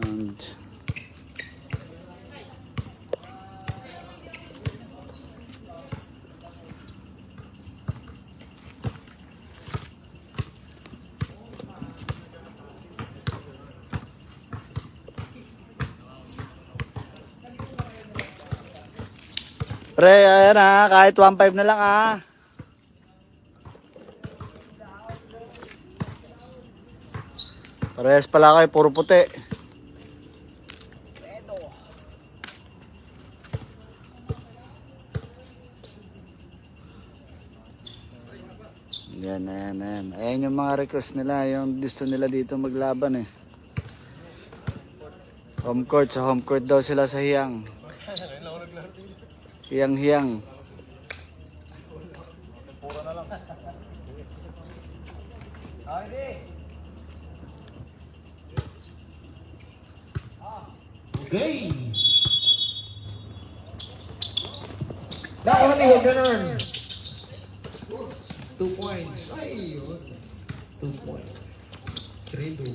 And pre, ayan ha, kahit 1.5 na lang ha. Parehas pala kayo, puro puti. Yan, ayan, ayan. Ayan yung mga request nila, yung gusto nila dito maglaban eh. Home court, sa home court daw sila sa Hiyang. Hiyang. Okay. Dapat ni huwag ganun. 2 points. Ay, yun. 2 points. 3-2.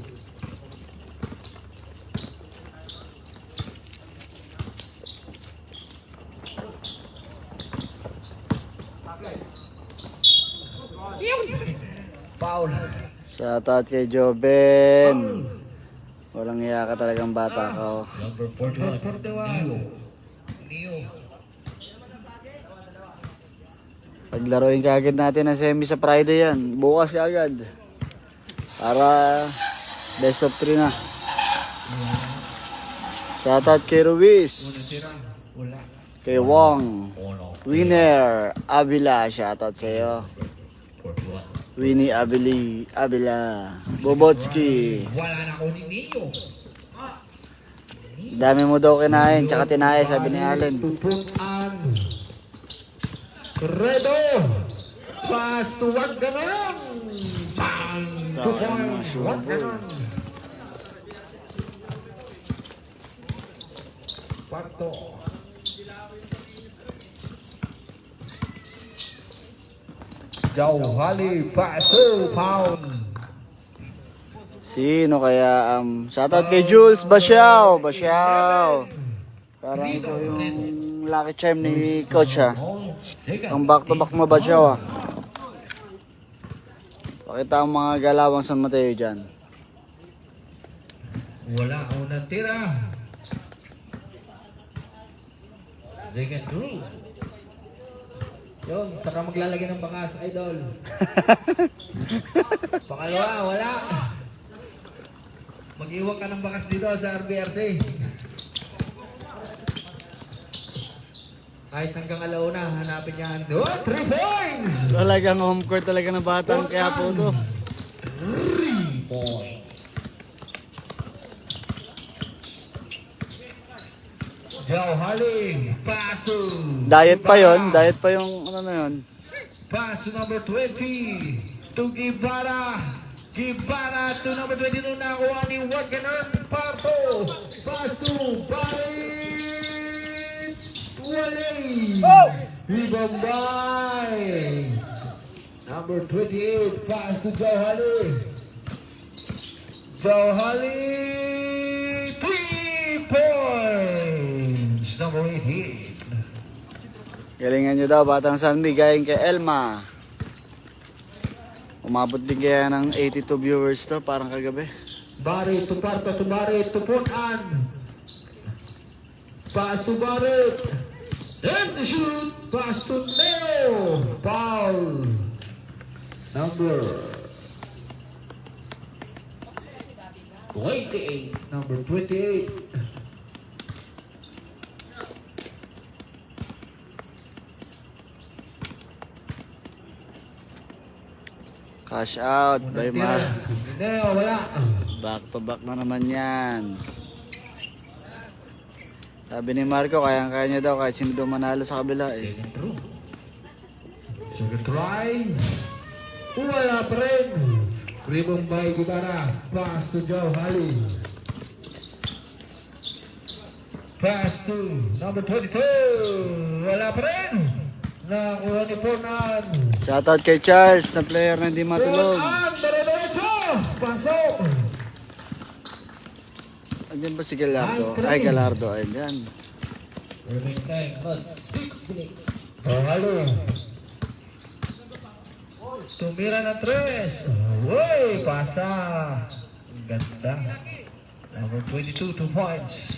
Foul. Shoutout kay Joben. Walang iya ka talagang bata ko. Number 41. Neo. Paglaruin ka agad natin ang semi sa Friday yan. Bukas ka agad. Para best of 3 na. Shoutout kay Ruiz. Wala. Kay Wong. Winner. Abila. Shoutout sa'yo. Winnie Abila. Bobotski. Wala na ko ni Neo. Dami mo daw kinain. Tsaka tinaya sabi ni Allen. Tupunan. Redo. Pass to wag ganun. Bang. 2 points. Wag ganun. Parto. Jauhali paso pound. Sino kaya shoutout kay Jules Basiao. Parang ito yung lucky charm ni coach ha. Ang back to back mo Basiao ha. Pakita ang mga galawang San Mateo dyan. Wala unang tira. Second rule. Yun, saka maglalagay ng bakas, idol. Pangalawa, wala. Mag-iwan ka ng bakas dito sa RBRC. Kahit hanggang alauna, hanapin yan. 3 points! Talagang home court talaga na batang kaya po to. 3 points. Jauhali, pass to Diet pa yung ano na yun. pass to number 20 to Gibara. Gibara to number 20 nung nakuha ni Waganon Parto. Pass to Barit. Wali. Ribambay. Number 28, pass to Jauhali. Jauhali. 3 points. Number 18. Galingan nyo daw batang Sanbi galing kay Elma. Umabot din kaya ng 82 viewers to parang kagabi. Barit to Parto to Barit to Punan. Pass to Barit. And the shoot. Pass to Neo. Foul. Number 28. Number 28. Cash out by Mar. Neo, wala. Back to back na naman yan. Sabi ni Marco, kaya niya daw kahit sino daw manalo sa kabila eh. Second try. Wala pa rin. Ribong by Gibara. Pass to Jauhali. Pass to number 22. Wala pa rin. Nakuha ni Punan. Shoutout kay Charles na player na hindi matulog. Punan, dire-diretso. Pasok. Andiyan ba si Galardo? Ay, Galardo. Ayan. Remaining time plus 6 minutes. Halo. Tumira na 3. Uy, pasa. Ganda. Number 22, 2 points.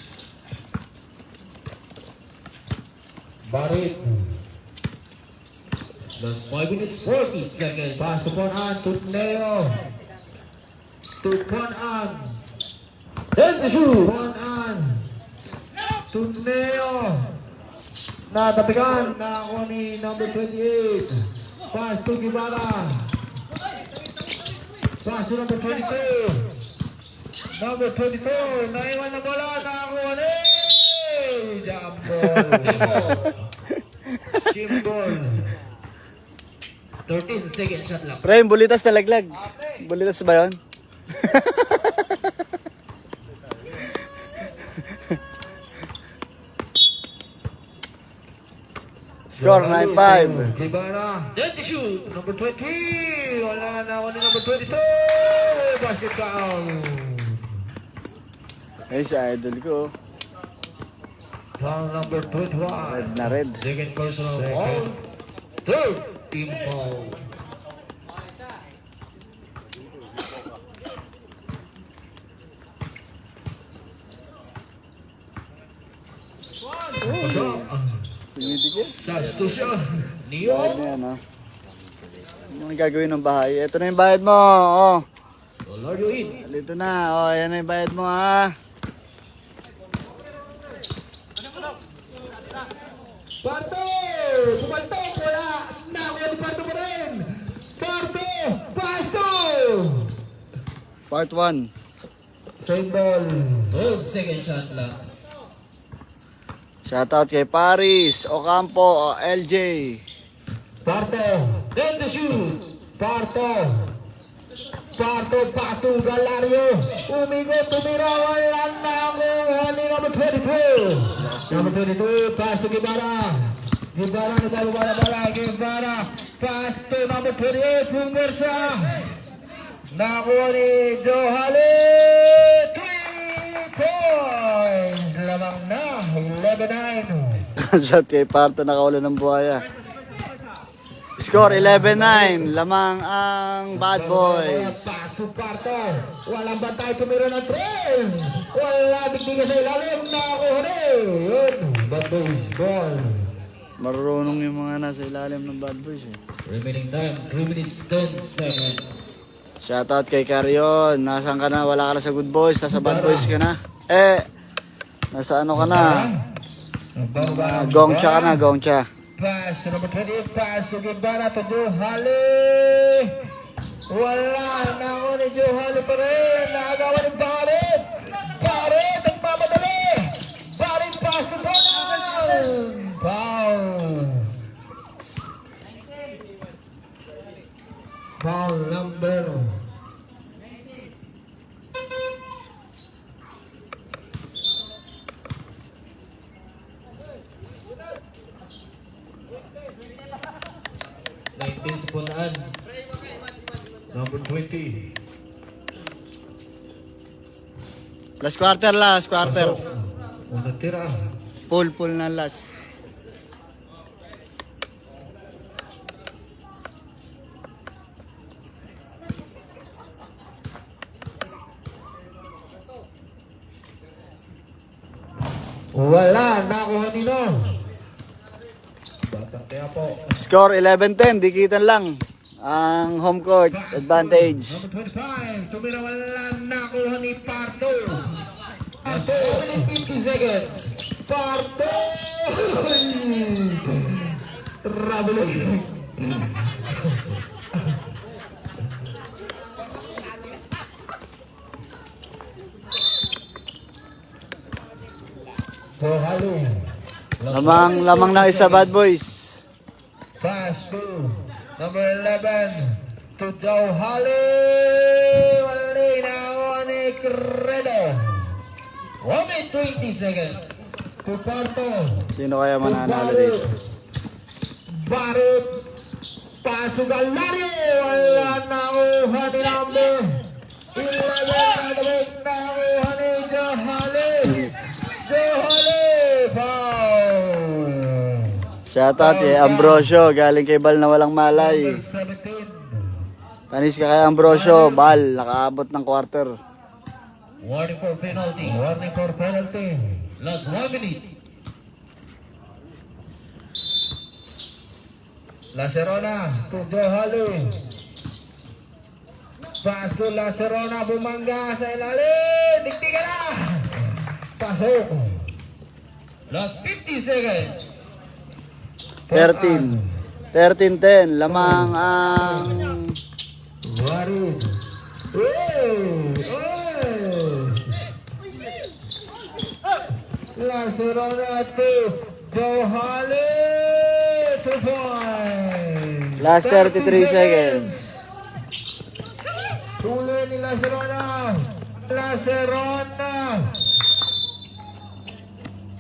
Barit. Plus 5 minutes, 40 seconds. Pass to Ponan, to Neo. To Ponan. Then the shoe. Ponan. To Neo. Natapikan. Nakakuha ni number 28. Pass to Gibara. Pass to number 22. Number 24. Naiwan na bola. Nakakuha ni jump ball. Chip ball. 13 second shot lang. Pre, yung bulitas na laglag. Bulitas ba yun? Score 9-5. Gibara. Then the shoot. Number 20. Wala na ako ni number 22. Basket count. Ay, si idol ko. Foul number 21. Red na red. Second personal foul. Third team foul. Tumidikit. Sasto siya. Bayad Neon. na yan, oh. Ano ang gagawin ng bahay? Ito na yung bayad mo, oh. Lord you in. Dito na, oh. Yan na yung bayad mo, ha. Parto! Pumaltok! Wala! Nakuha ni Parto mo rin! Parto! Pasto! Part 1. Same ball. 12 second shot lang. Shoutout kay Paris, Ocampo, LJ. Parto! Then the shoot! Parto! Parto! Pasto! Galario! Umigot! Tumira! Wala na nakuha ni number 22! Number 22, pass to Gibara. Gibara na tayo bala. Gibara, pass to number 28, Pumersa. Nakuha ni Johali. 3 points. Lamang na, 11-9. Shot kay Parto, nakaulan ng buhaya. Score 11-9. Lamang ang Bad Boys. Pass to Parto. Walang bantay, tumira ng 3. Wala digdiga sa ilalim. Nakuha ni. Yun, Bad Boys ball. Marunong yung mga nasa ilalim ng Bad Boys, eh. Remaining time, 3 minutes, 10 seconds. Shoutout kay Carion. Nasaan ka na? Wala ka na sa Good Boys. Nasa Bad Boys ka na. Eh, nasa ano ka na? Gongcha ka na, Gongcha. Pass to number 28, pass to Gibara to Johali. Wala na ako ni Johali pa rin. Nakagawa ni Barit. Barit, nagmamadali. Barit, pass to Bonal. Foul. Foul number 19 sa punaan. Number 20. Last quarter, last quarter. Unang tira. Full na last. Wala, nakuha nila. Batang kaya po. Score 11-10. Dikitan lang. Ang home court advantage. Number 25, tumira wala, nakuha ni Parto. Parto, 50 seconds. Parto! Traveling. Halo. Lamang ng isa, Bad Boys. Pass to number 11 to Joe Hali. Wali na ako ni Credo. 1 minute 20 seconds. To Parto. Sino kaya mananalo dito? Barut. Pass to Galario. Wala na ako ni number 11. Nakuha ni Joe Hali. Shoutout kay Ambrosio, galing kay Bal na walang malay. Number 17. Panis ka kay Ambrosio, Bal, nakaabot ng quarter. Warning for penalty. Warning for penalty. Last 1 minute. Lacerona to Johali. Pass to Lacerona, bumangga sa ilalim. Diktikan na. Pasok. Last 50 seconds. 13. 13-10, lamang ang Warid. Lacerona to Johali. 2 points. last 33 seconds. Tuloy ni Lacerona. Lacerona.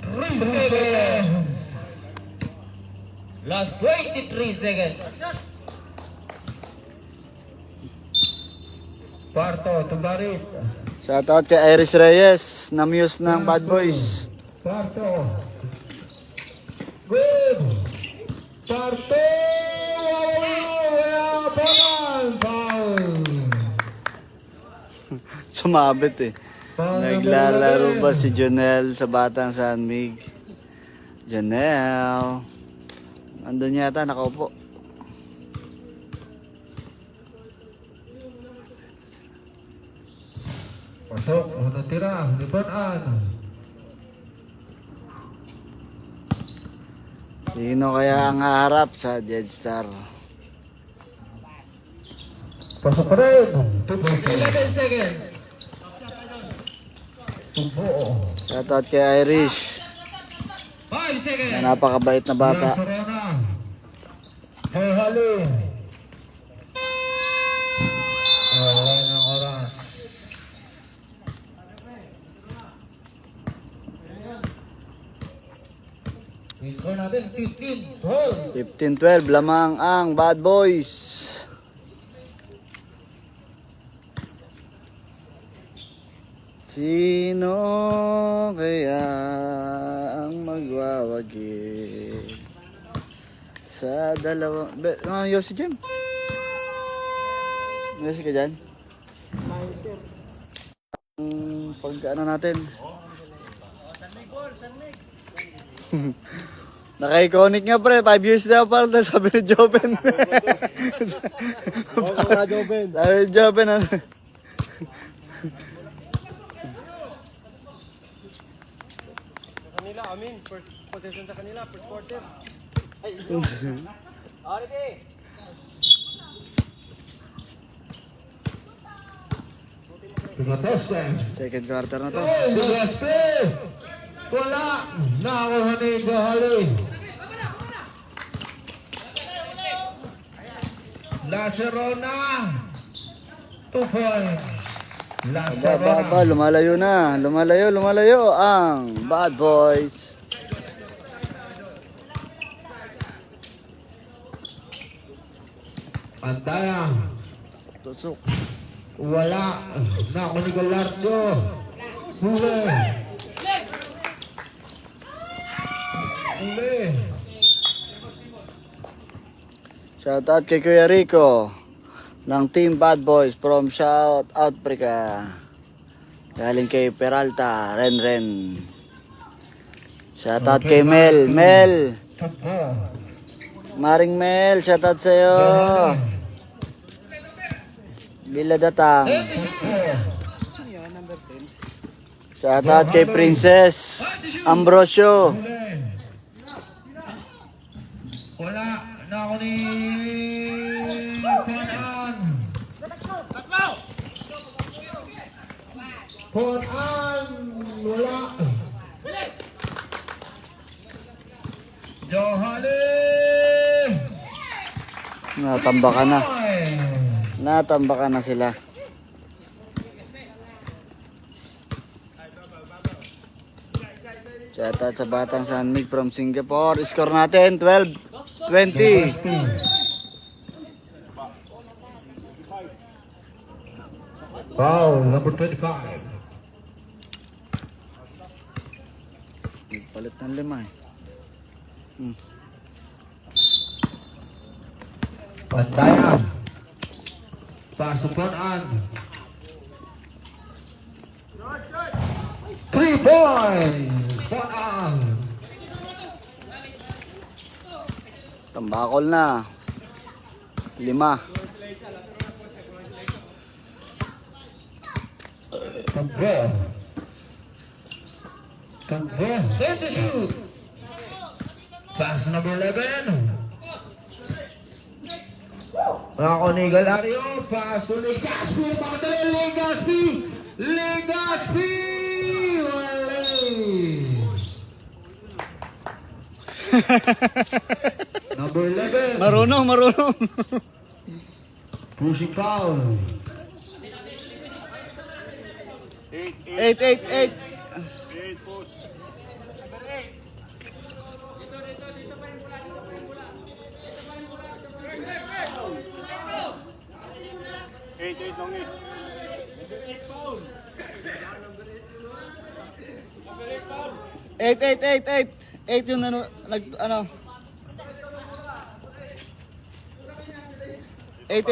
3 seconds. Last 23 seconds. Parto to Barit. Shoutout kay Iris Reyes, na-muse ng Bad Boys. Parto. Good. Parto. Wow. Foul. Sumabit eh. Naglalaro ba si Jonel sa Batang San Mig? Jonel. Andun yata, nakaupo. Pasok. Ano tira? Libanan. Sino kaya ang haharap sa Jetstar? Pasok pa rin. 11 seconds. Tubo. Shoutout kay Irish, 5 seconds. na napakabait na bata. Lacerona. Johali. Wala ng oras. Score natin 15-12. 15-12, lamang ang Bad Boys. Sino kaya ang magwawagi sa dalawa? Yossi Jem? Yossi ka dyan? Pag ano natin? Naka-iconic nga pre, 5 years na pa, sabi ni Joven. Sabi ni Joven, ano? Kanila, amin. First possession sa kanila, first quarter. Ay, already. Tumatos lang. Second quarter na to. Gillespie! Wala! Nakakuha ni Johali. Lacerona. 2 points. Ba, lumalayo na. Lumalayo ang Bad Boys. Pantaya. Tusok. Wala. Naku ni Galardo. Huli. Huli. Shoutout kay Kuya Rico ng Team Bad Boys from South Africa. Galing kay Peralta, Ren. Shoutout kay Mel. Tupo. Maring Mel, shoutout sa'yo. Bila Datang. Shoutout kay Princess Ambrosio. Huli. Wala. Naku ni Ponan. Wala. Johali. Natambakan na sila. Shoutout sa Batang San Mig from Singapore. Score natin 12-20. Foul, number 25. Palit ng 5 eh. Pantayan. Pasukan. 3 points. Ponan. Tambakol na. 5. Convert. Then the shoot. Pass number 11. Ako ni Galario. Pass to Legaspi. Pakatali Legaspi. Legaspi. Number 11. Marunong. Pushing foul. 8. Eight yung ano, ano. 8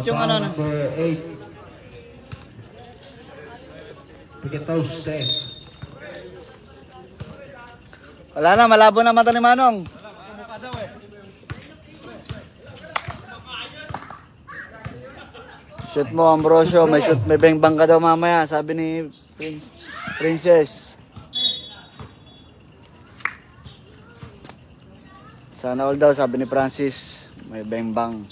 yung ano. Number 8. Pikitaw step. Wala na, malabo na mata ni Manong. Shoot mo, Ambrosio. May bang ka daw mamaya, sabi ni Princess. Sana all daw, sabi ni Francis. May bang.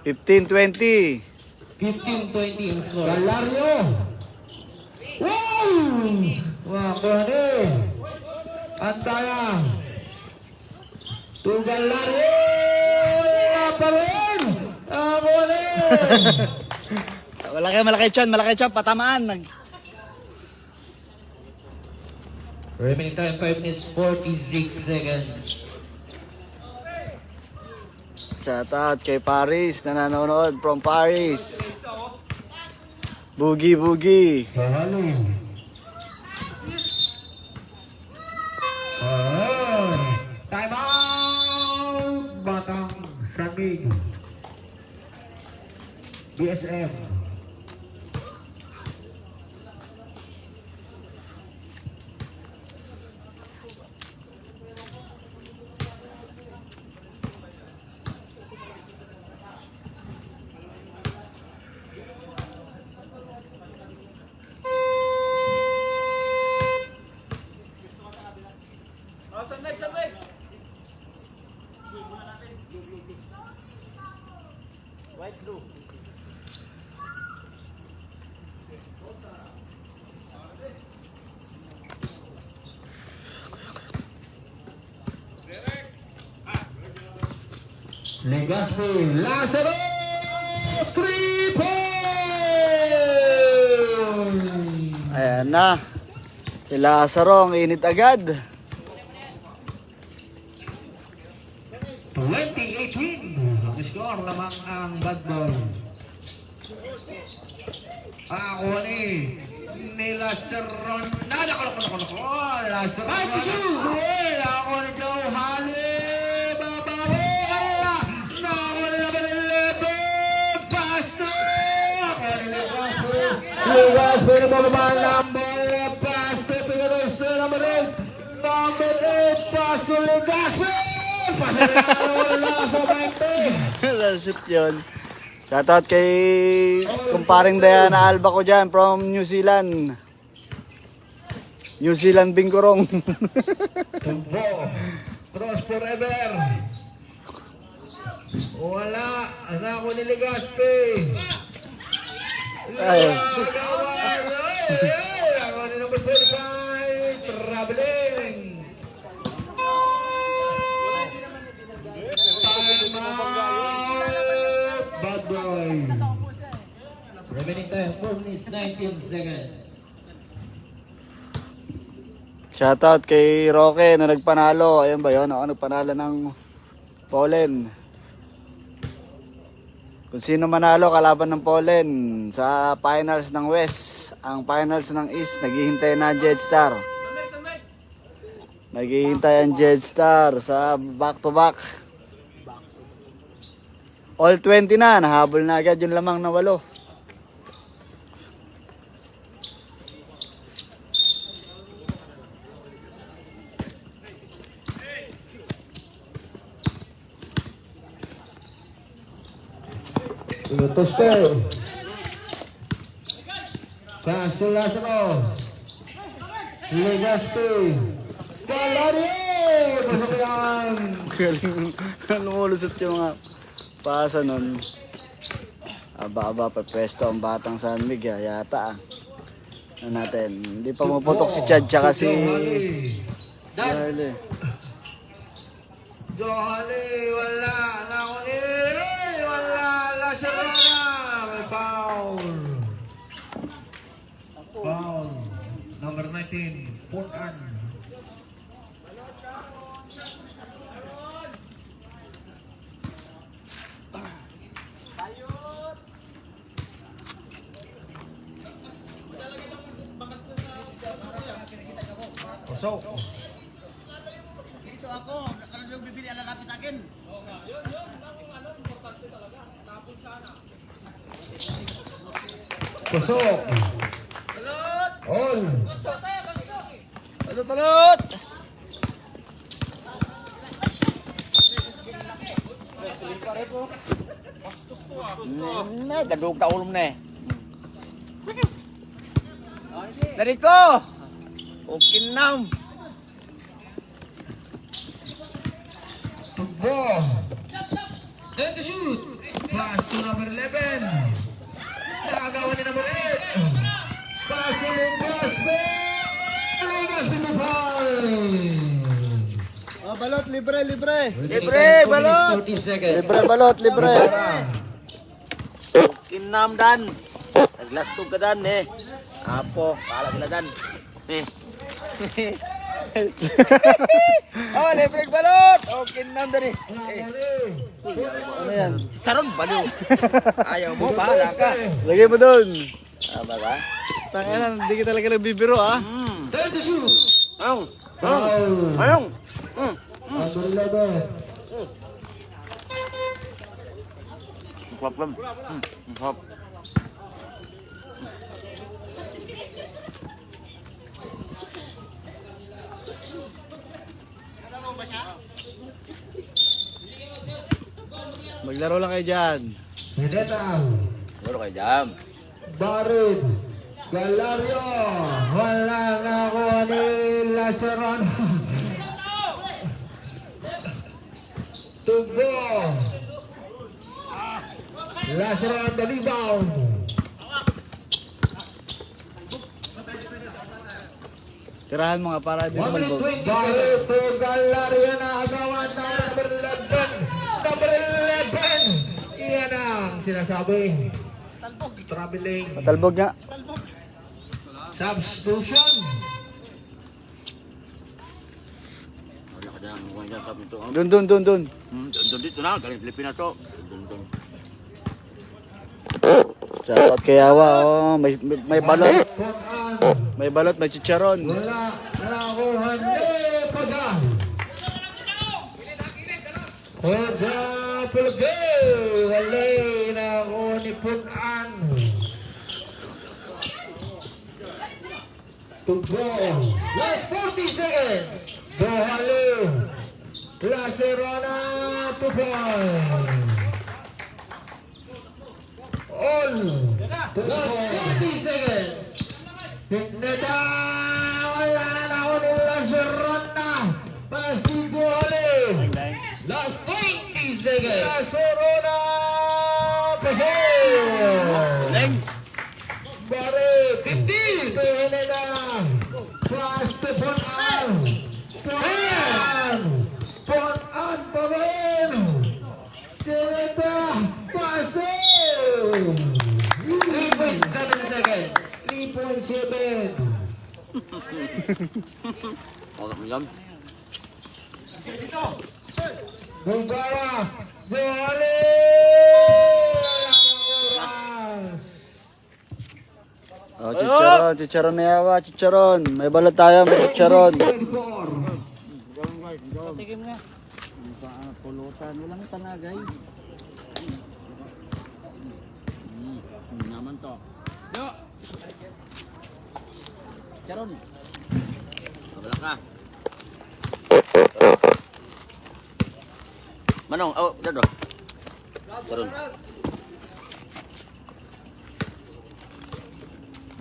15-20. 15-20 ang score. Galario. Wow! Wakone. Antaya. To Galario. Wala pa rin. Wakone. Malaki chan, patamaan. Remaining time 5 minutes 46 seconds. Shout out kay Paris na nanonood from Paris. Boogie. Bahalo. Time out. Batang Samig. BSM. Sabay. White blue. Legaspi, Lazaro, 3 points! Ayan na. Si Lazaro ang init agad. 28 win. Ang score lamang ang bad boy. Ako ni Lazaro. Nako. Lazaro. Ako ni Joe Hali. Lugas pero bababa number pass to Pinoy number 8 pass to Lugas wala sa 20. Lasot yun. Shout out kay kumparing Diana Alba ko dyan from New Zealand. New Zealand Bingkorong. Tumbo cross forever. Wala anak ko ni Legaspi. Ay. Ako ni number 45 traveling. Time out. Bad boy. Remaining time 4 minutes 19 seconds. Shoutout kay Roque na nagpanalo. Ayan ba yun? Ako nagpanalo ng Polen. Kung sino manalo kalaban ng Polen sa finals ng West. Ang finals ng East, naghihintay na Jetstar. Naghihintay ang Jetstar sa back-to-back. All 20 na, nahabol na agad yung lamang na 8. Tuste. Castro Lazaro. Legaspi. Galario! Pasok yan! Galing. Lumulusot yung mga pasa nun. Aba-aba, papwesto ang batang San Miguel yata. Ano natin? Hindi pa maputok si Chad tsaka si Dale. Johali, wala na ako wala na siya na. May foul. Foul. Number 19, Port-an. Pasok. Dito ako, nakarating yung bibili, alalapit sa akin. Pasok. All. Balot, balot! Gadug na ulom na eh. Dari ko! Okay nam! Tugbo. And the shoot. Pass to number 11. Nakagawa ni number 8. Pass to Lucas. Lucas to the foul. Oh, balot, libre, libre! Libre, balot. 30 seconds. Libre, balot, libre! Okay nam dan! Naglastog ka dan eh! Apo, pala sila dan! Eh! Oh, libre balot! Okay nam dan eh! Ano yan? Saron, baliw! Ayaw mo, bahala ka! Lagay mo dun! Tama ka? Tangan, hindi ka talaga nagbibiro ah! And the shoot. Ayong! Foul. Ayong! Number 11. Hop, hop. Hop. Maglaro lang kayo dyan. Pinetang. Maglaro kayo dyan. Barid. Galario. Wala na ako ni Laceron. Tugbo. Laceron the rebound. Tirahan mo nga para di naman bog. Barid to Galario na agawan ng number 11. Number 11. Yan ang sinasabi. Traveling. Matalbog nga. Substitution. Dun, dun, dun, dun. Doon dito na, galing Pilipinas to. Doon. Shoutout kay Awa, oh. May balot. Pag-an. May balot, may chicharon. Wala nakuha ni Pagan. Paga Pulgay. Wala nakuha ni Pag-an. Tugbo. Last 40 seconds. Dohali. Lacerona to point. All. Last 40 seconds. Neda, wala na ako ni Lacerona. Pasti Dohali. Last 20 seconds. Lacerona. Pasok. Bari, 50. Dohali na. Fast to Pon-an. Pon-an. Pon-an pa rin. Sineta. Pasok. 3.7 seconds. 3.7. Otak mo yan. Bungara. Dohali. Oras. Oh, chicharon, chicharon na Awa, chicharon. May balot tayo, may chicharon. 24. Patikim nga. Pulutan, walang tanagay. Naman to. Yo! Charon. Kabala ka. Manong, oh, dado. Charon.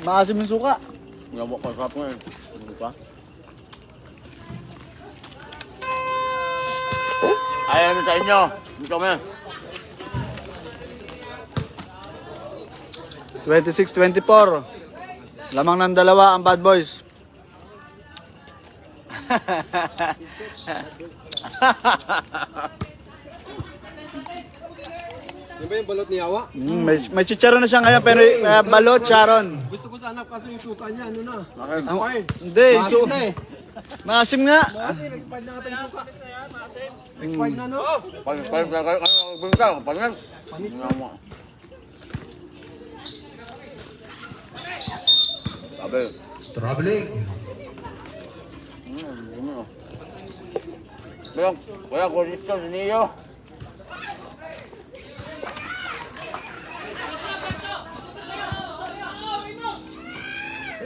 Maasim yung suka. Ngawa ko sa atin. Ano pa? Ayan na sa inyo. Ito mo yan. 26-24. Lamang ng dalawa ang Bad Boys. Yan ba yung balot ni Yawa? May chicharon na siya ngayon pero balot, charon. Gusto ko sana kaso yung suka niya, ano na? Ang- Hindi, so, na eh. maasim nga. Maasim, expired na ata yung suka. Expired na, no? Pag bintang, pangan. Ngawa. Sabi. Traveling. Wala ko dito sa niyo.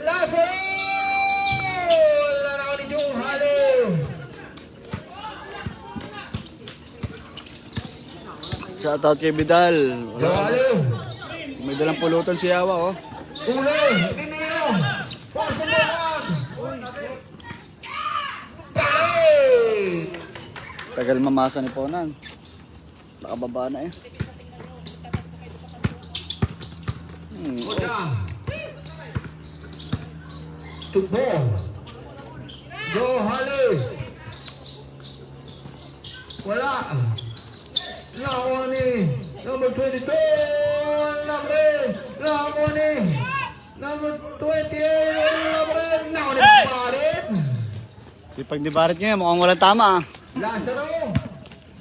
Lazaro! Larawan ni Joe Hale. Shoutout kay Vidal. Joe Hale. May dalang pulutan si Yawa, oh. Ulo. Pineo. Pasubukan. Balik. Tagal mamasa ni Ponan. Nakababa na eh. Oda. Tubo. Joe Hale. Wala. Lawan ni number 22. Lawan ni number 28. Lawan ni Barret. Sipag ni Barret ngayon, mukhang walang tama ah. Lazaro.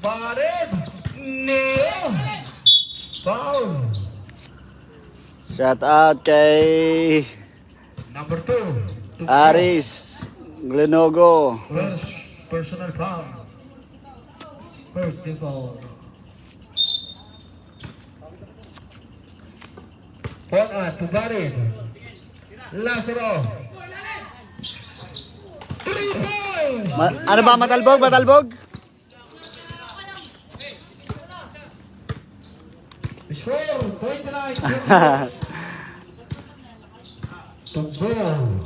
Barret. Neo. Foul. Shoutout kay Number 2. Aris Glenogo. First personal foul. First default. To Barret. Lazaro. 3 points. Ano ba, matalbog? Matalbog? Score 29. To goal.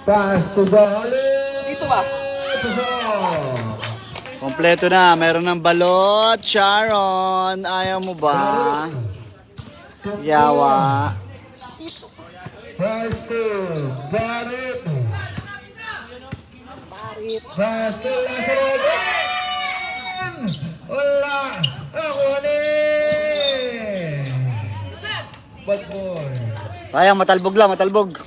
Pass to Bali. Ito ba? Kompleto na, meron ng balot, Sharon. Ayaw mo ba? Yawa. Pass to Barret. Pass to Lazaro. Wala. Ako ni. Bad boy. Kaya matalbog lang, matalbog.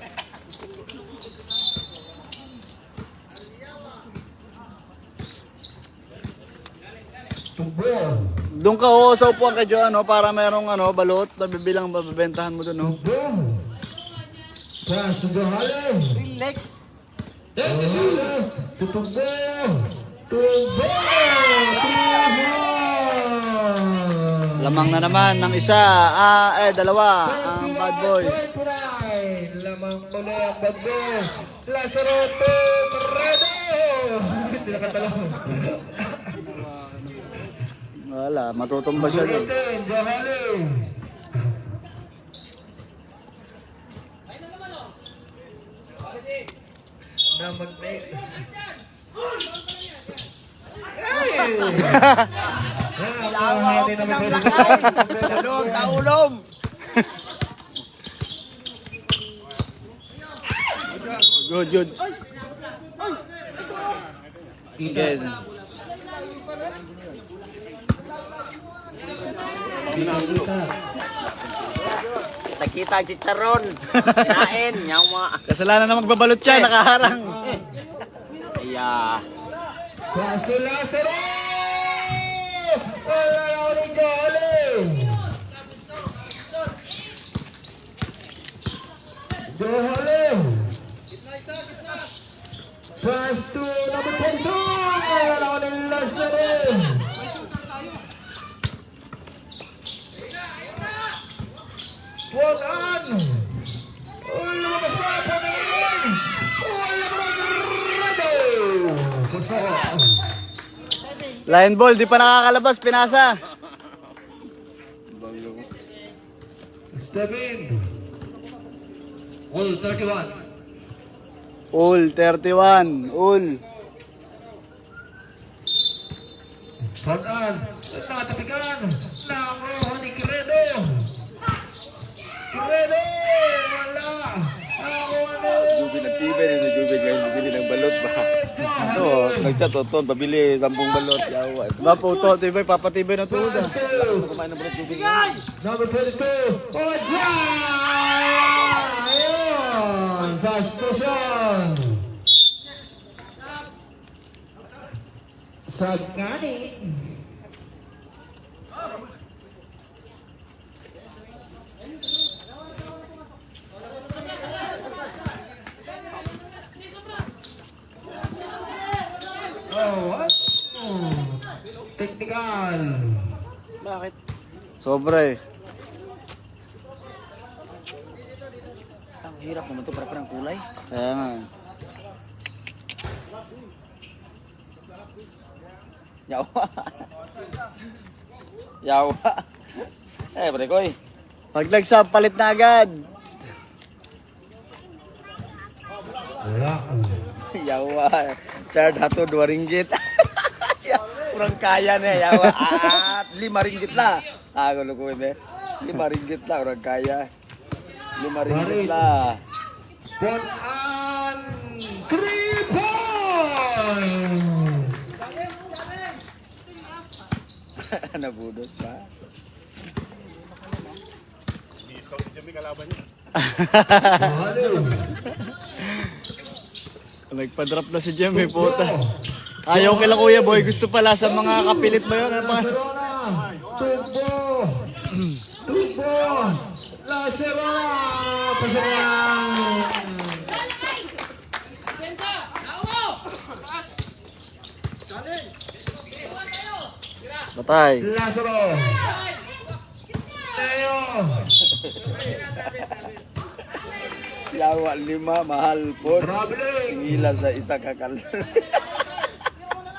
To ball. Doon ka ho, sa upuan ka dyan, no, para merong balot na bibilang mabibentahan mo doon. No? Boom. Pass to Hale. Relax. Tubo. Tubo. Lamang na naman ng isa, dalawa, ang Bad Boys. Lamang muli ang Bad Boys. Lazaro to Redo. Hindi nakatalong. Wala, matutumba siya doon. Johale. Na mag-make. Lawak ng lakay. Talong, taulom. Good, good. Yes. Kita-kita ang chicharon. Kinain, nyawa. Kasalanan na magbabalot siya, nakaharang. Iya. Pass to Lazaro. Wala na ni Johale. Johale. Pass to number 22. Ako ng Lazaro. Walk on. Lumabas pa. Pangalaman. Wala pa Redo. Puso. Line ball, di pa nakakalabas, pinasa. Step in. All 31. Ul, 31. Ul. Pag-an. Tatapikan. Nako ni Credo. Credo. Wala. Ako ano. Jubi nagtibay rin. Jubi guys. Bibili ng balot ba? Ito, nagchat Toton. Pabili 10 balot. Yawa. Diba po to, tibay, papatibay ng tuhod ah. Gusto kumain ng balot Jubi guys. Number 22. Oja! Ayun. Substitution. Sagani. Oh, technical. Bakit? Sobra eh. Ang hirap naman ito para parang kulay. Kaya nga. Yawa. Yawa. Eh, pre koy. Pag nagsab, palit na agad. Wala. Yawa. Chard hato 2 ringgit. Kurang kaya na yawa. At 5 ringgit la. Ah, gulo ko be. 5 ringgit la kurang kaya. 5 ringgit la. Put-an 3 points. Nabudos pa. Halo. Nagpa-drop na si Jem, puta. Ayaw kila Kuya Boy, gusto pala sa mga kapilit ba yun? Ano ba? Lacerona. Tubo. Tubo. Lacerona. Pasayang. Batay. Lazaro. Teo. Yawa 5 mahal po. Traveling. Tingila sa isa ka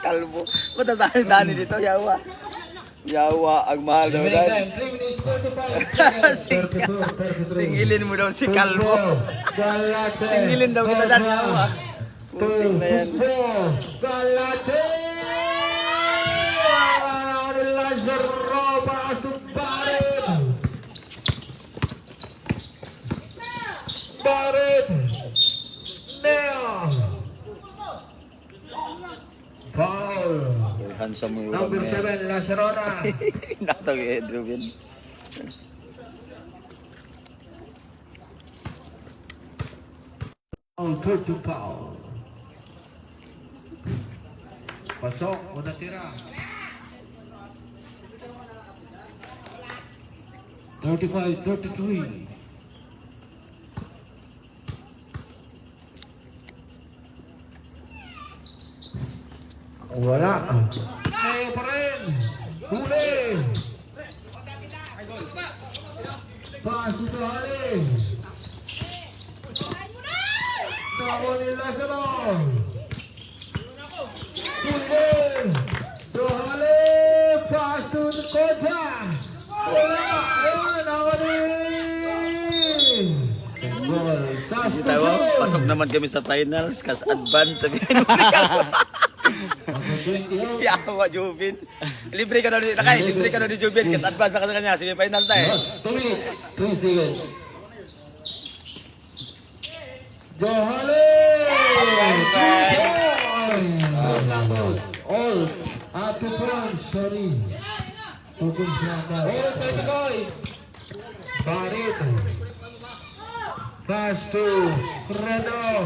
kalbo. Ba't tayo dani dito, yawa? Yawa, ang mahal daw Remaining dahil. time, 3 minutes 35 seconds. 32, 33. Singilin mo daw si Kalbo. Galate. Singilin daw kita dani, yawa. Puting na yan. Galate. Lazaro pass to Barret. Barret. Neo. Foul. Handsome mo yung Number ulam na 7, Lacerona. yan. Natag eh, Ruben. Foul, 2 foul. Pasok, una tira. 35-33. Wala. Tayo pa rin. Huli. Pass to Haling. Tamo ni Lazaro. Huli. To Haling. Pass to Koja. Wala. Ayun. Ako din. Goal. Tawa, pasok naman kami sa finals, kas advance sabihin mo. Yawa, Jubin. Libre ka daw ni Nakay, libre ka daw ni Jubin, kas advance na ka sa kanya, semi-finals na eh. Yes, 2 minutes. 3 seconds. Johale! All. 2 points. Sorry. 2 points lang daw. All, Petikoy. Barit. Pass to Reno.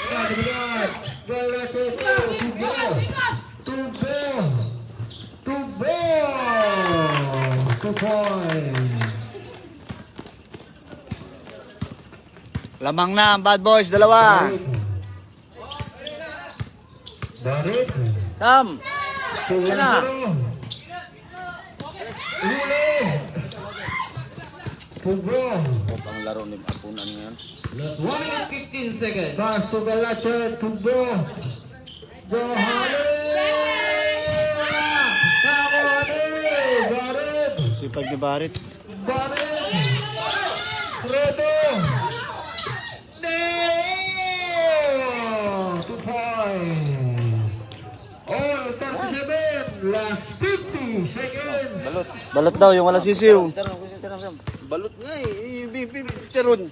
Nagbigat. Galate. Tubo. Tubo. Tubo. 2 points. Lamang na ang Bad Boys, 2. Barit. Sam! Tugon Yan na. Huli. Tugon. Ang laro ni Apunan ngayon. 1 minute 15 seconds. Pass to Galache. Tugon. Johane. Barit. Sipag ni Barit. Barit. Redo. No! 2 points. All 37. Last 50 seconds. Balot daw yung wala sisiw. Balot nga eh. Chicharon.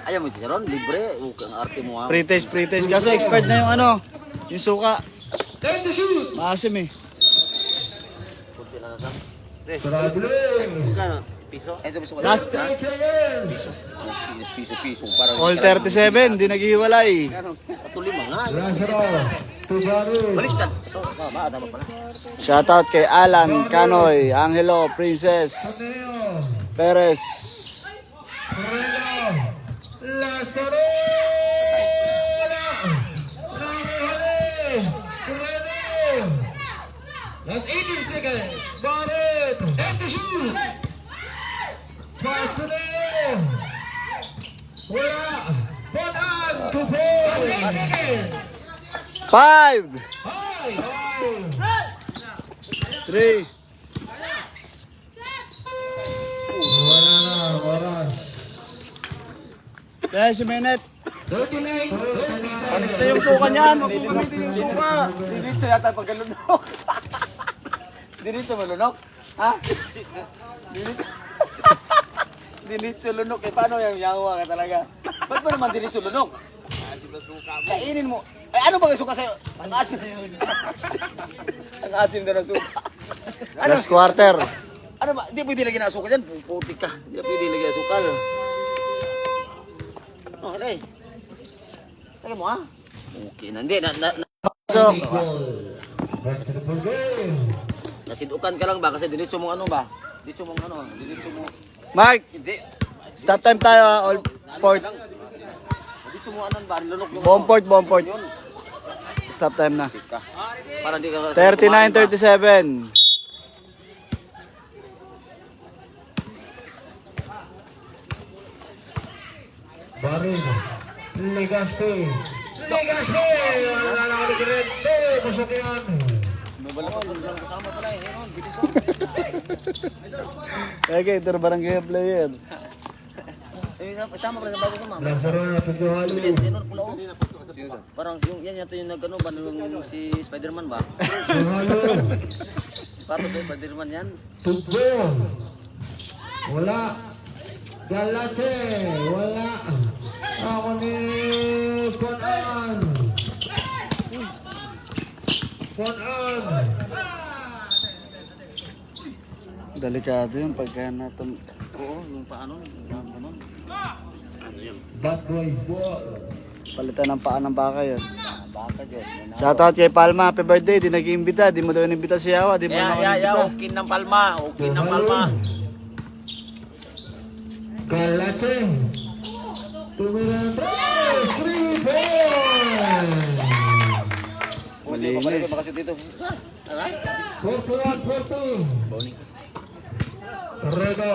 Ayaw mo chicharon? Libre. Ang arte mo ha. Pre-taste. Kasi expert na yung ano, yung suka. Time to shoot. Maasim eh. Kunti na na Sam. Traveling. Kano? Piso? Ito piso ka. Last 8 seconds. Piso. Parang all 37, di naghihiwalay. Patuloy mga. Last round. To Barit. Baliktad. Ito. Tama pala. Shoutout kay Alan, Canoy, Angelo, Princess, Aneo. Perez. Redo. Lazaro. Redo. Last 18 seconds. Barit. And to shoot. Pass to Neo. Wala. Put on. 2 points. 8 seconds. 5, High. 3, Wala na. Oras. 10 minutes. 39. Alis na yung suka niyan. Huwag mo gamitin yung suka. Diretso yata pagkalunok. Diretso malunok? Ha? Diretso lunok. Eh, paano yung yawa ka talaga? Ba't mo naman diretso lunok? Kainin mo. Eh, ano ba yung suka sa'yo? Ang asim. Ang asim na ng suka. Last quarter. Ano ba? Hindi pwede lagyan ng asukal dyan. Putik ka. Hindi pwede lagyan ng asukal. Oh, okay. Lagyan mo ha. Okay na. Hindi. So, Back to the full game. Nasidukan ka lang ba? Kasi diretso mong ano ba? Diretso mong ano? Diretso mo. Mark, Hindi. stop time tayo ha. All port. Diretso mo ano ba? Lunok yung Bomb port. Yun. Stop time na. Ka. Para di ka 39-37. Barin. Legaspi. Wala na ako ni Grento. Pasok yan. kasama pala eh. Ayun, bilis Okay, ito na barangay player. Kasama pala sa bago ko ma'am. Lazaro na tujuhali. Bilis. Ayun, pula oh. Parang yung yan yata yung nagano ba yung si Spider-Man ba? Tujuhali. Parang si Spider-Man yan. Tubo. Wala. Galache. Wala. Ako ni Ponan. Delikado yun pagka natum... Oo, yung paano. Yung ganun. Ano yun? Bad boy ball. Palitan ng paa ng baka yun. Baka dyan. Shoutout kay Palma, happy birthday. Di nag-iimbita. Di mo daw inimbita si Yawa. Di mo naman inimbita. Okay ng Palma. Okay ng Palma. Galache. Tumiran. 3 points. Malinis. Makasya dito. 41-40. Redo.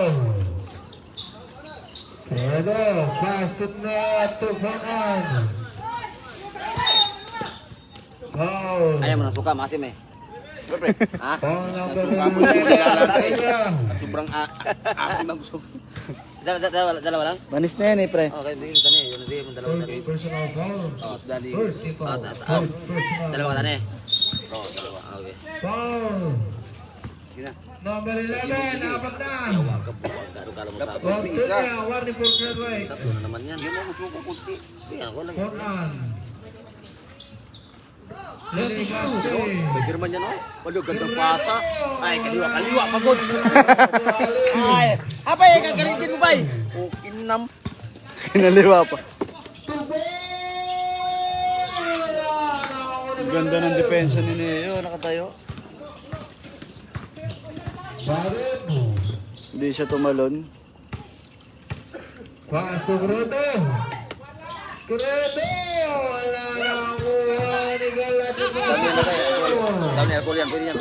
Pasok na Tufanan. Foul. Ayaw mo na suka, masim eh. Ha? Foul number Sobrang asim ang suka. Dalawa lang? Manis na yan eh, pre. Okay, bigyan mo tani. Yun, bigyan mo dalawa tani. Personal foul. First foul. Dalawa tani. Oo, dalawa. Okay. Foul. Sige na. Number 11, apat na. Garo kala mo sa ako. Warning for grade right. Tatlo na naman yan. Yung mga suko kunti. Tingnan ko lang. Foran. Lenny Gaspi. Spider-Man yan oh. Waduh, gandang pasa. Ay, kaliwa, pagod. Ay, apa ya gagalitin mo bay? Okay nam. Kinaliwa pa. Tubo. Ganda ng depensa ni Neo. Nakatayo. Barit. Hindi siya tumalon. Pasok Redo. Wala na ang kuha ni Dami na tayo. Down ni alcohol yan. Pwede yan.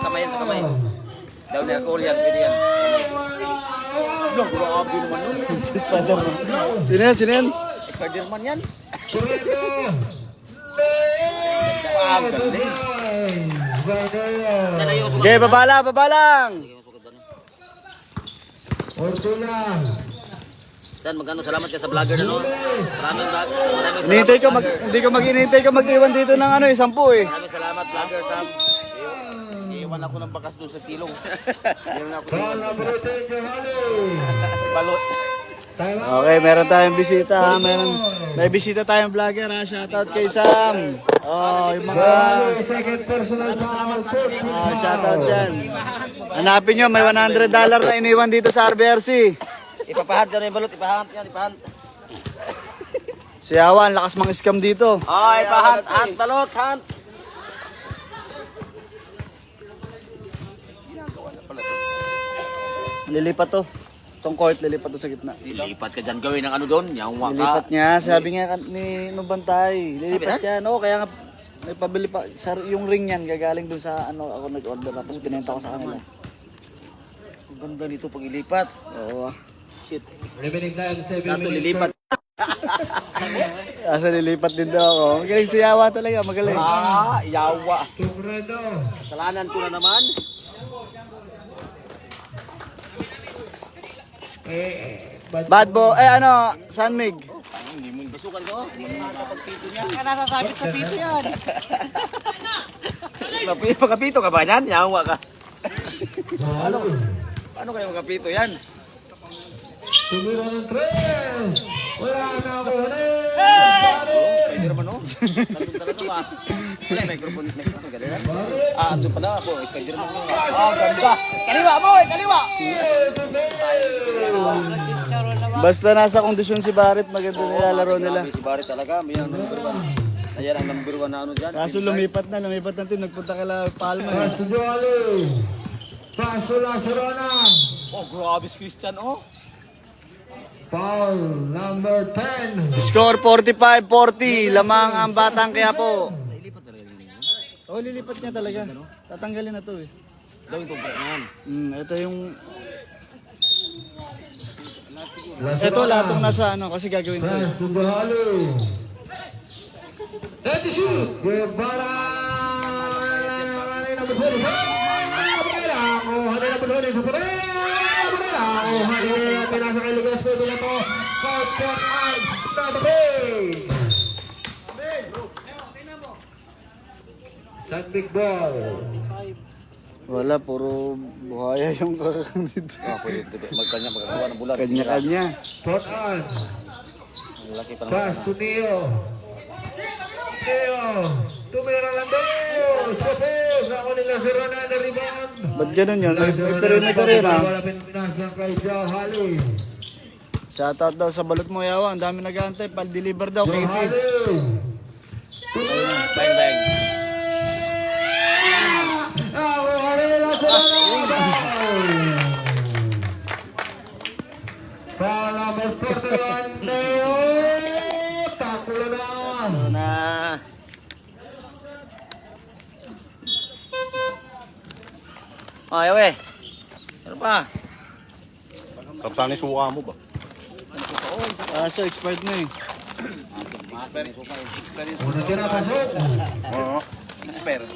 Kamay yan sa kamay. Down ni alcohol yan. Pwede yan. No, grabe naman yun. Si Spider-Man. Sino yan? Sino yan? Spider-Man yan. Surrender. Ah, galing. Yan ay yung sugat. Okay, baba lang. Orto lang. Dan, magano salamat ka sa vlogger na no. Maraming salamat. Hindi ko mag-inintay ka mag-iwan dito ng 10 eh. Maraming salamat vlogger Sam. Iiwan ako ng bakas doon sa silong. Iiwan ako. Ball number 10, Johali. Balot. Time out. Okay, meron tayong bisita ha. May bisita tayong vlogger ha. Shoutout kay Sam. Oh, yung mga... Johali, second personal foul. Shoutout dyan. Hanapin nyo, may $100 na iniwan dito sa RBRC. Ipapahad ka na yung balot. Ipahant yan. Ipahant. Si Awan, lakas mang scam dito. Oh, ipahant. Hunt balot. Hunt. Lilipat to. Itong court, lilipat to sa gitna. Lilipat ka dyan gawin ng ano doon. Yung Lilipat waka. niya, sabi nga ni Nubantay. Lilipat Sabi yan. Oo, kaya nga may pabili pa. Yung ring yan, gagaling dun sa ano, ako nag-order. Tapos pinenta ko sa kanila. Ang ganda nito pag ilipat. Oo. Shit. Remaining time, 7 Kaso minutes. lilipat. Asa lilipat din daw ako. Magaling si Yawa talaga, magaling. Yawa. Tupredo. Kasalanan ko na naman. Bad bo, ano, Sanmig. Hindi mo basukan ko. Nasasabit sa pito yan. Makapito ka ba yan? Yawa ka. Halo. Paano kayo makapito yan? Tumira ng 3. Wala na ako. Pwede naman no? Nandun talaga ba? Wala, microphone ganun. Andun pala ako. Pwede naman yun. Ganda. Kaliwa boy, kaliwa! Basta nasa kondisyon si Barrett, maganda nilalaro nila. Si Barry talaga, may ang number 1. Ayan ang number 1 na ano dyan. Kaso lumipat na team, nagpunta kala Palma. Pass to Johali. Pass to Lacerona. Oh, grabe si Christian oh. Foul number 10. Score 45-40, lamang ang Batang Quiapo. Ilipat na rin yun. Oh, lilipat niya talaga. Tatanggalin na to eh. Gawin kong na yan. Ito yung... Ito latong nasa ano, kasi gagawin to. Pass to Johali. And the shoot. Guevara. Number 25. Hali number 20. Pinasa kay Lucas Pebe na to. Court point out. Database. San big ball. Wala, puro buhaya yung kakakang dito. Pwede magkanya magkakawa ng bulan. Kanya-kanya. Spot on. Ang laki pa Pass naman. to Neo. Neo. Tumira lang daw. Suppose. Ako nila si Rona na rebound. Ba't ganun yun? May perimeter yun ha. Wala pinasa kay Johali. Shoutout daw sa balot mo, Yawa. Ang dami nag-aantay. Pal-deliver daw, KP. Johali. Bang bang. Ako kanila si Rona. Foul number 41. Neo. Takulo na. Na. Oh, ayaw eh. Ano pa? Kapsani suka mo ba? Kaso, expired na eh. Una tira pasok. Oo. Expert.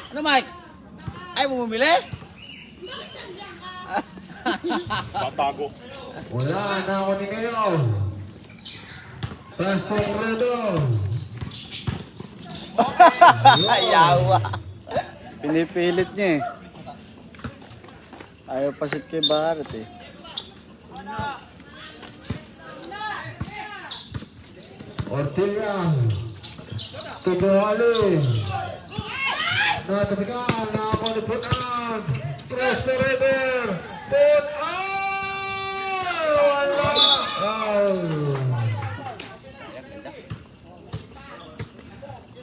Ano Mike? Ay mo bumili? Tatago. Wala na ako ni kayo. Pass to Fredo. Yawa. Pinipilit niya eh. Ayaw pasit kay Barrett eh. Ortega. Tubuhali. Natapikan. Nakakaliputan. Cross to River. Put out. Wala.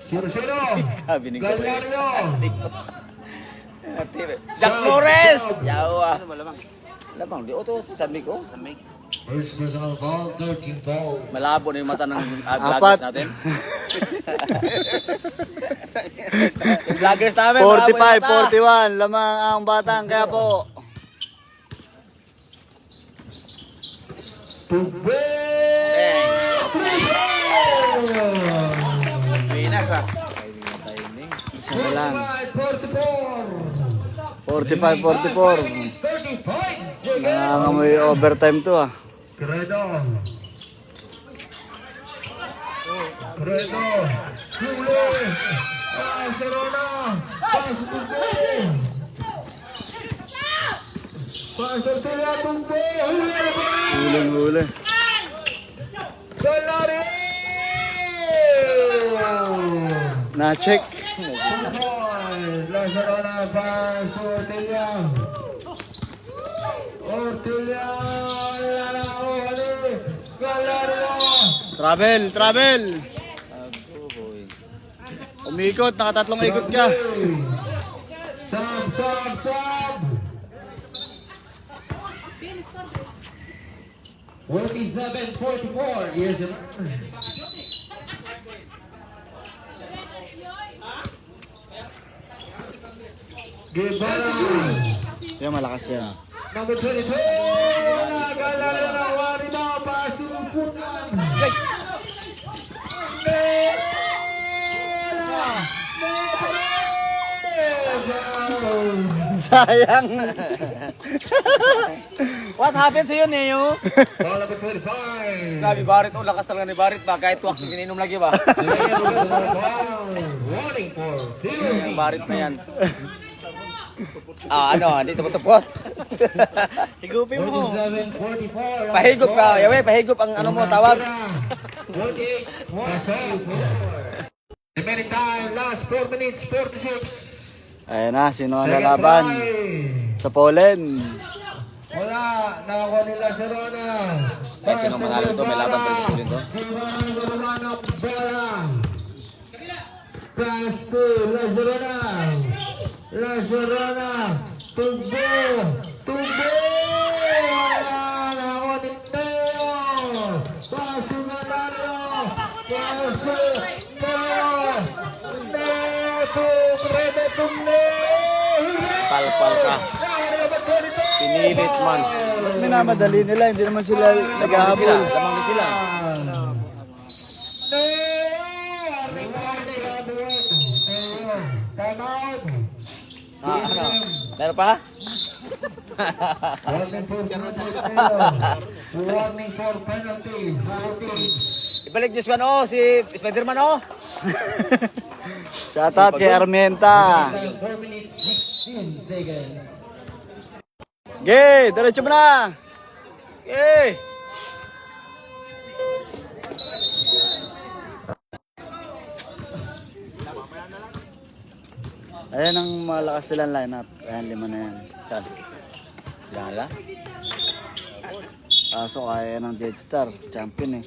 Sino? Sabi ni Gallardo. Jack Flores! Yawa. Ano ba lamang? Lamang, di oto. Sanmig oh. Sanmig. First personal foul, 13 foul. Malabo na yung mata ng Apat. vloggers natin. Yung vloggers namin, malabo yung mata. 45, 41, lamang ang Batang Quiapo. Tugbe! Pinas ah. Isa na lang. 45, 45, 44. 35. Nangangamoy overtime to ah. Credo. Credo. Huli. Barcelona. Pasok Tugbe. Pasok sila Tugbe. Huli. Huli. Galari. Na-check. Barcelona pasok Ortega. Ortega. Galari. Travel. Umikot, nakatatlong ikot ka. Sub. 47-44. Yes, sir. Guevara. Kaya malakas yan. Number 22. Galari ng Warima. Pass to Punan. Sayang. What happened sa'yo, Neo? Ball number 25. Grabe, Barit. Oh, lakas talaga ni Barit ba? Kahit tuwak, ininom lagi ba? Warning for Yung Barit na yan. Dito mo support. Higupin mo. 47-44. Pahigop ka, yawe, pahigop ang ano mo, tawag. 48. Remaining time, last 4 minutes, 46. Ayan na, sino ang lalaban? Sa Polen. Wala, nakakuha nila si Rona. Sino manalo to? May laban tayo sa Polen to. Pass to Lazarona. Lazarona. Tugbo. Wala, nakakuha ni Teo. Pass to Malario. Pass to Teo. Palpal ka. Pinilit man. Ba't minamadali nila? Hindi naman sila naghahabol. Lamang din sila. Meron pa? Warning for penalty. Ibalik Diyos ka si Spider-Man Shoutout kay Armenta. 4 minutes, 16 seconds. Gay, diretso mo na. Eh! Ayan ang malakas nilang lineup. Ayan, 5 na yan. Yala? Kaso kaya ng Jetstar. Champion eh.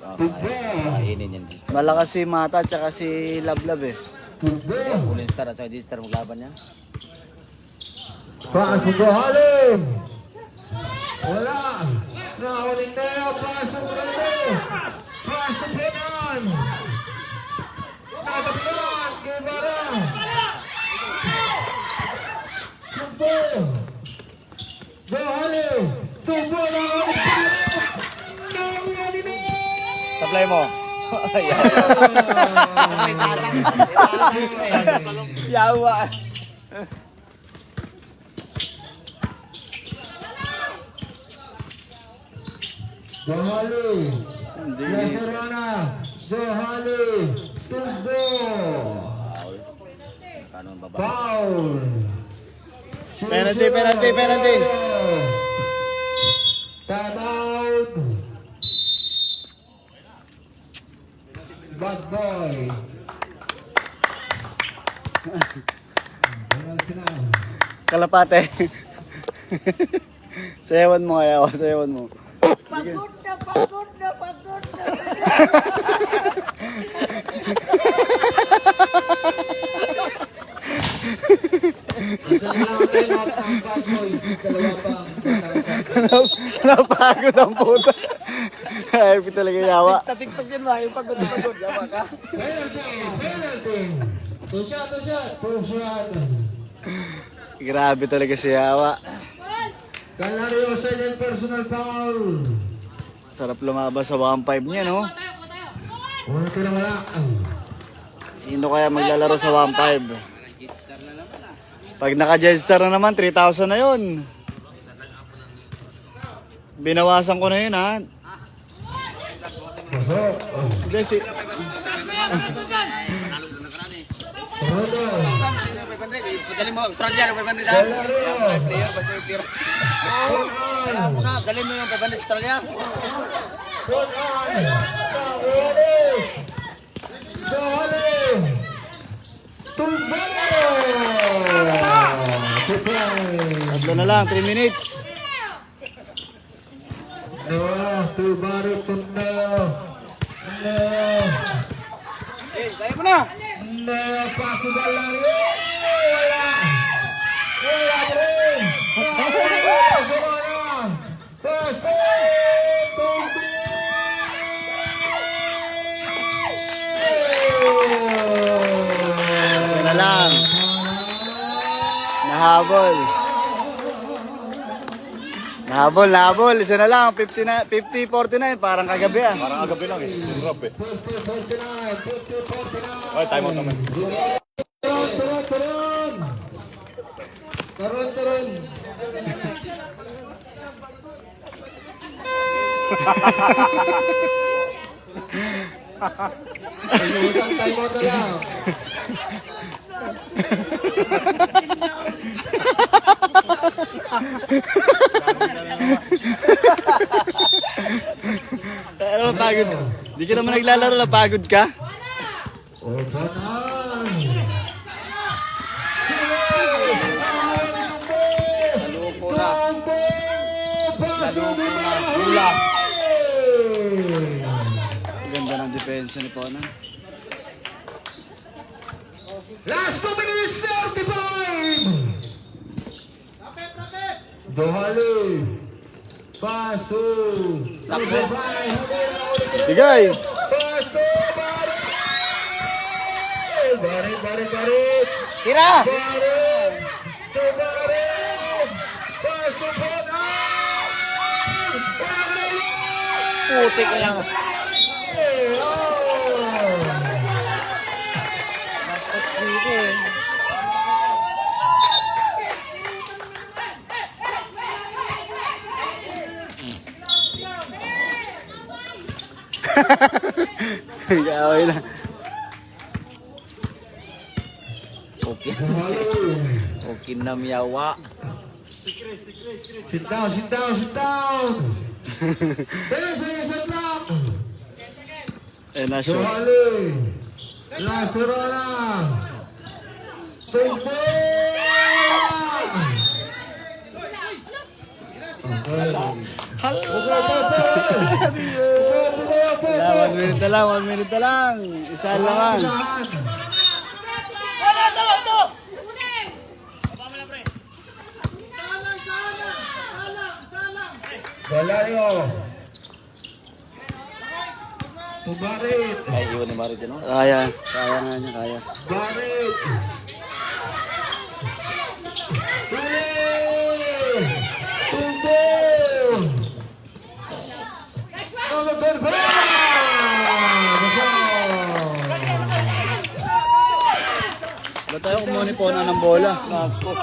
Kainin yan. Malakas si Mata at saka si Lablab eh. Ulin Star at saka G-Star maglaban yan. Pasok ko halim. Wala. Nakakunin tayo. Pasok rito. Pasok Penan. Natapinan. Guevara. Sumpo. Go halim. Sumpo na Supply mo. Yawa. Johali. Lazarona. Johali. Tugbo. Kanon baba. Foul. Penalty. Time out. Bad boy. Penalty na. Kalapate. Sayawan mo kaya ako, sayawan mo. Pagod na. Isa na lang tayo ng bad boys. Dalawa pa. Napagod ang puta. Ay, talaga yawa. Tatiktok yun ba? Yung pagod-pagod. Yawa ka. Penalty. Two shot. Grabe talaga si yawa. Galario, second personal foul. Sarap lumabas sa 1-5 niya, no? Una tira wala. Sino kaya maglalaro sa 1-5? Pag naka-Jetstar na naman, 3,000 na yun. Binawasan ko na yun, ha? Hindi, si... Rodo. Dali mo, Australia, 500 ha? Galario. Player. Kaya mo na, dali mo yung 500 Australia. Tatlo na lang, 3 minutes. Tubari punta. Eh, dali mo na. Pasu Galario. Wala rin. Pasu. Isa na lang. Nahabol. Isa na lang, 50-49. Parang kagabi, ah. Parang agabi lang eh. Hirap eh. 50-49. Ay, time out naman. Turun. Isang time out na lang. Pero pagod. Di ka naman naglalaro na pagod ka? Naluko na. Ganda ng depensa ni Ponan. Last 2 minutes, 35! Dohali. Pasto. Bigay! Pasto, Barit. Tira! Barit. Pasto, Putik na lang. Gawin na. Okay na miyawa. Sit down. There's block. Na shoot. Dohali. Lasurona. Tumpo. Wala, 1 minute na lang. Isa lang. Galario. Barit. Ay, iwan ni Marit yun, no? Kaya nga niya, kaya. Barit. Tumbo. Good ball. Ba't tayo kumuha ni Ponan ng bola? Nako.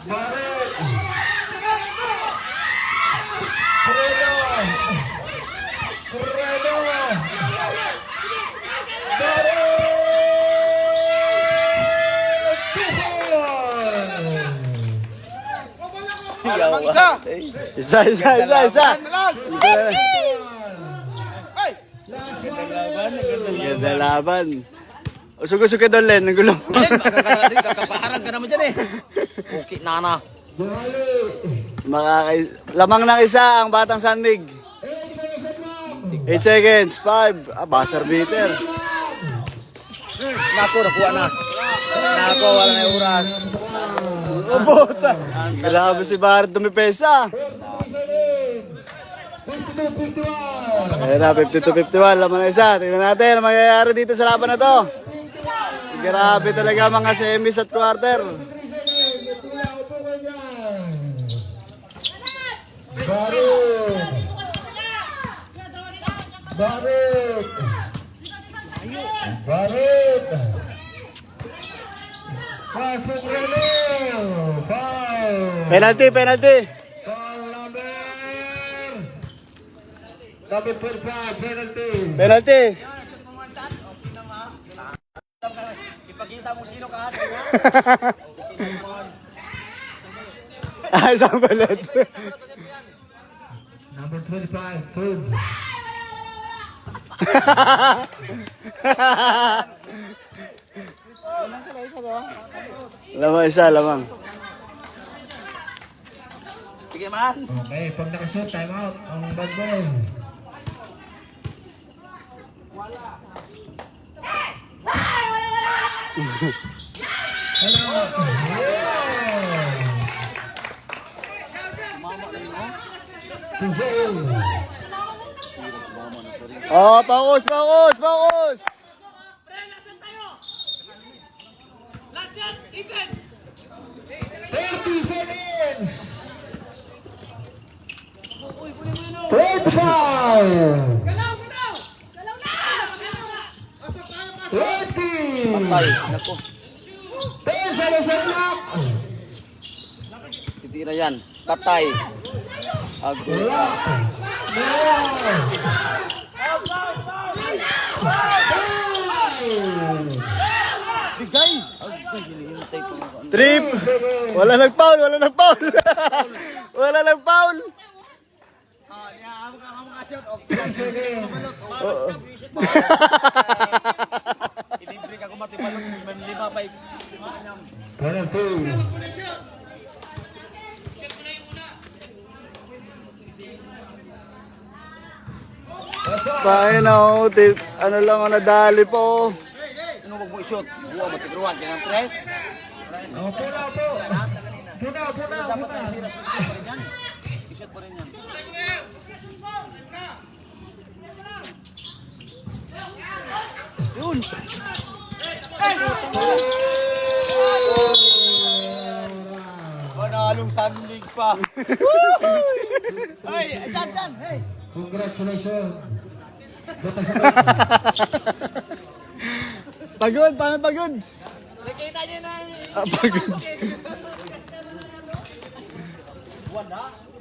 Barit. Fredo. Yawa. Isa. Ganda laban. Usog-usog ka doon, Len. Nagulo. Kakapaharang ka naman dyan eh. Okay, nana. Lamang ng isa ang Batang Sandig. 8 seconds. 5. Buzzer beater. Nako, nakuha na. Nako, wala na oras. Puta. Grabe si Barret dumipesa. 52-51. Ayan na, 52-51. Laman na isa. Tingnan natin ang mangyayari dito sa laban na to. Grabe talaga mga semis at quarter. Barit. Barit. Pasok Rene. Foul. Penalty, penalty. Foul number 45, penalty. Penalty. Ipakita mo sino ka ate. Isang balat. Number 25, third. Lamang isa, lamang. Sige man. Okay, pag nakashoot, time out. Ang bad boy. Hello. Oh, focus, focus, focus. 30 seconds. 25. 20. Patay. Nako. 10 seconds on clock. Titira yan. Patay. Ago. Wala. Sigay. Ay, hinihintay ko. Trip. Wala nag-foul, wala nag-foul. Wala nag-foul. Ilibre ka kung matibalong. Lima pa. Penalty. Paano, ano lang ang nadali po. Ano mo i-shoot? Buwa, matigruhan. Kailan tres? Puna po. Puna. I-shoot pa rin yan. Yun. Panalong sanding pa. Ay, dyan. Hey. Congratulations. Pagod, paano pagod? Nakita niyo na. Pagod. Wala.